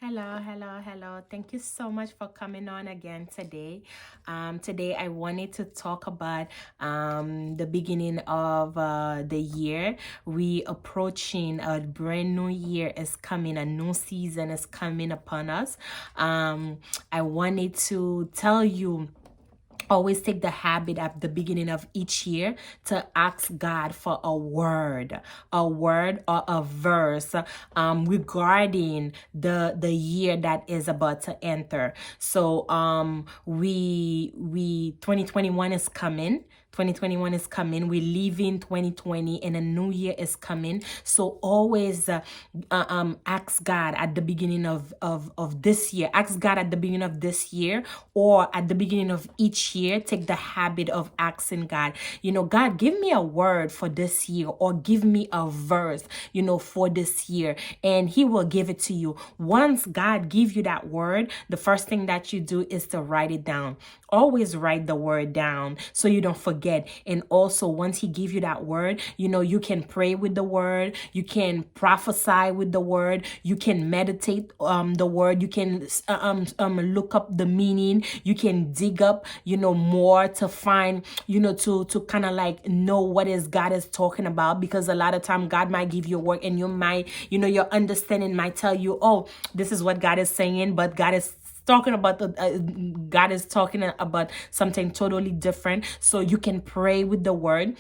Hello. Thank you so much for coming on again today. Today I wanted to talk about the beginning of the year. We approaching a brand new year is coming. A new season is coming upon us. I wanted to tell you, always take the habit at the beginning of each year to ask God for a word or a verse regarding the year that is about to enter. So we 2021 is coming. 2021 is coming. We're leaving 2020 and a new year is coming. So always ask God at the beginning of this year. Ask God at the beginning of this year or at the beginning of each year. Take the habit of asking God, God, give me a word for this year or give me a verse, for this year. And he will give it to you. Once God gives you that word, the first thing that you do is to write it down. Always write the word down so you don't forget. And also, once he gives you that word, you can pray with the word. You can prophesy with the word. You can meditate the word. You can look up the meaning. You can dig up, more to find, to kind of like know what is God is talking about. Because a lot of time God might give you a word and you might, your understanding might tell you, oh, this is what God is saying, but God is talking about God is talking about something totally different. So you can pray with the word.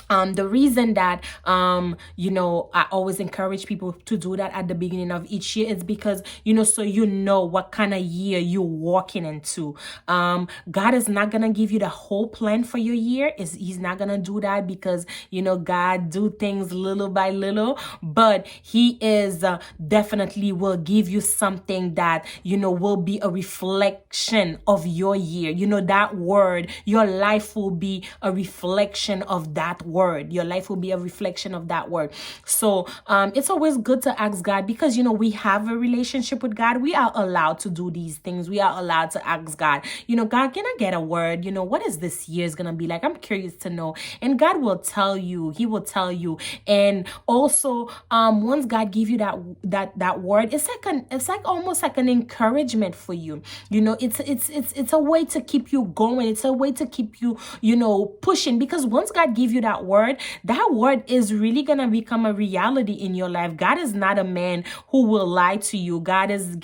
The reason that I always encourage people to do that at the beginning of each year is because so what kind of year you're walking into. God is not gonna give you the whole plan for your year. He's not gonna do that because God do things little by little, but he is definitely will give you something that will be a reflection of your year. That word, your life will be a reflection of that word. Your life will be a reflection of that word. So it's always good to ask God because we have a relationship with God. We are allowed to do these things. We are allowed to ask God, God, can I get a word? What is this year's gonna be like? I'm curious to know. And God will tell you. He will tell you. And also once God give you that word, it's like almost like an encouragement for you. It's a way to keep you going. It's a way to keep you pushing, because once God give you that word is really gonna become a reality in your life. God is not a man who will lie to you. God is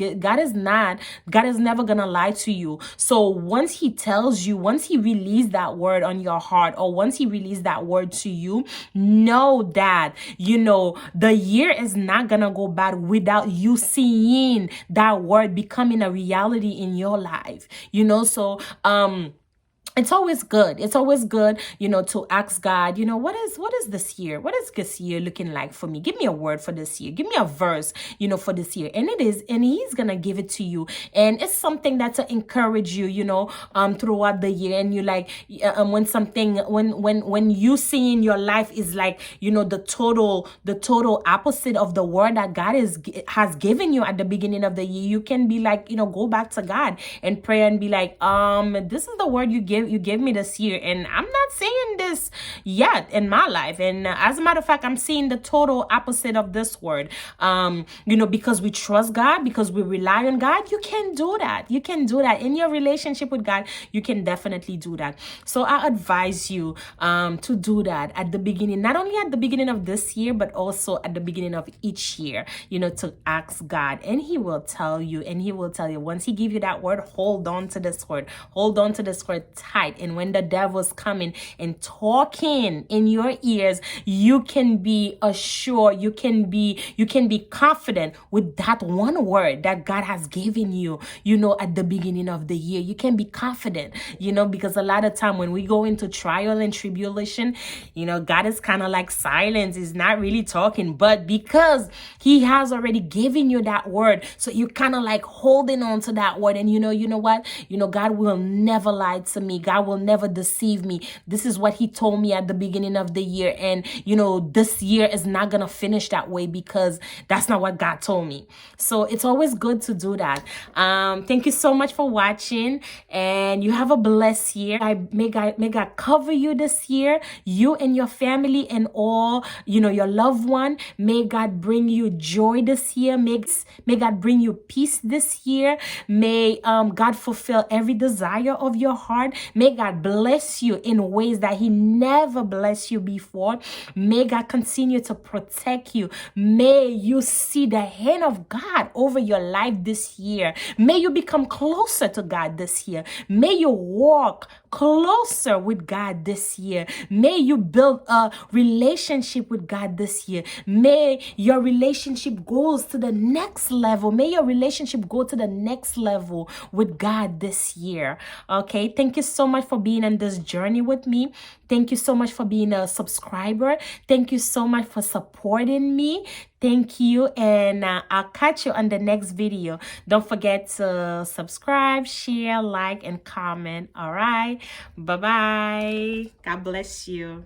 never gonna lie to you. So once he tells you, once he release that word on your heart, or once he release that word to you, know that the year is not gonna go bad without you seeing that word becoming a reality in your life. So it's always good. It's always good, to ask God, what is this year? What is this year looking like for me? Give me a word for this year. Give me a verse, for this year. And he's going to give it to you. And it's something that to encourage you, throughout the year. And you like, when you see in your life is like, the total opposite of the word that God has given you at the beginning of the year, you can be like, go back to God and pray and be like, this is the word you gave me this year, and I'm not seeing this yet in my life. And as a matter of fact, I'm seeing the total opposite of this word. Because we trust God, because we rely on God, you can do that. You can do that in your relationship with God. You can definitely do that. So I advise you to do that at the beginning, not only at the beginning of this year, but also at the beginning of each year, to ask God, and he will tell you, once he give you that word, hold on to this word tight. And when the devil's coming and talking in your ears, you can be assured, you can be confident with that one word that God has given you, at the beginning of the year. You can be confident, because a lot of time when we go into trial and tribulation, God is kind of like silence. He's not really talking, but because he has already given you that word, so you're kind of like holding on to that word. And you know what? God will never lie to me. God will never deceive me. This is what he told me at the beginning of the year. And, you know, this year is not going to finish that way because that's not what God told me. So it's always good to do that. Thank you so much for watching, and you have a blessed year. May God cover you this year, you and your family and all, you know, your loved one. May God bring you joy this year. May God bring you peace this year. May God fulfill every desire of your heart. May God bless you in ways that he never blessed you before. May God continue to protect you. May you see the hand of God over your life this year. May you become closer to God this year. May you walk closer with God this year. May you build a relationship with God this year. May your relationship goes to the next level. May your relationship go to the next level with God this year. Okay, thank you so much for being on this journey with me. Thank you so much for being a subscriber. Thank you so much for supporting me. Thank you, and I'll catch you on the next video. Don't forget to subscribe, share, like, and comment. All right, bye-bye. God bless you.